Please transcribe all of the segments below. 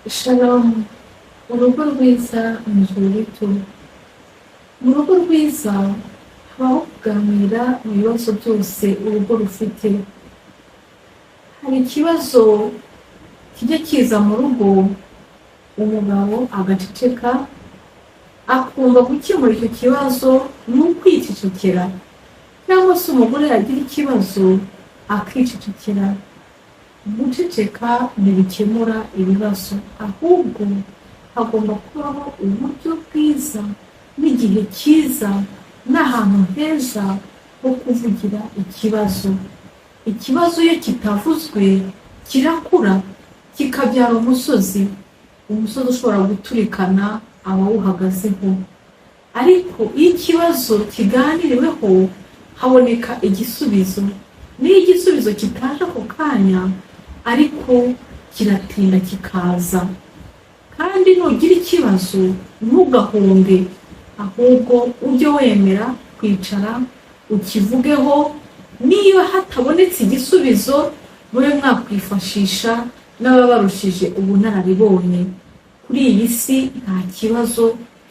Shalom, urugo rwiza ni ijuru rito. Mu rugo rwiza habaho kuganira mu bibazo byose urugo rufite. Hari ikibazo kijya kiza mu rugo, umugabo agaceceka, akumva gukemura icyo kibazo ni ukwicecekera, cyangwa se umugore yagira ikibazo akicecekera. Guceceka ntibikemura ibibazo, ahubwo hagomba kubaho uburyo bwiza n'igihe cyiza n'ahantu heza ho kuvugira ikibazo. Ikibazo iyo kitavuzwe kirakura kikabyara umusozi ushobora guturikana abawuhagazeho. Ariko iyo ikibazo kiganiriweho haboneka igisubizo. Niyo igisubizo kitaje ako kanya, ariko kiratinda kikaza. Kandi nugira ikibazo ntugahunge, ahubwo ujye wemera kwicara ukivugeho. Niyo hatabonetse igisubizo, mube mwakwifashisha n'ababarushije ubunararibonye. Kuri iyi si nta kibazo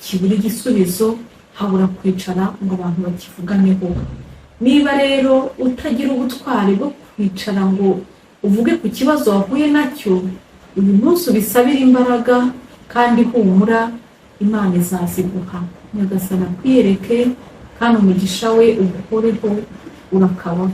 kibura igisubizo, habura kwicara ngo abantu bakivuganeho. Niba rero utagira ubutwari bwo kwicara ngo uvuge ku kibazo wahuye nacyo, uyu munsi ubisabire imbaraga, kandi humura, Imana izaziguha. Nyagasani akwiyereke kandi umugisha we uguhoreho urakabaho.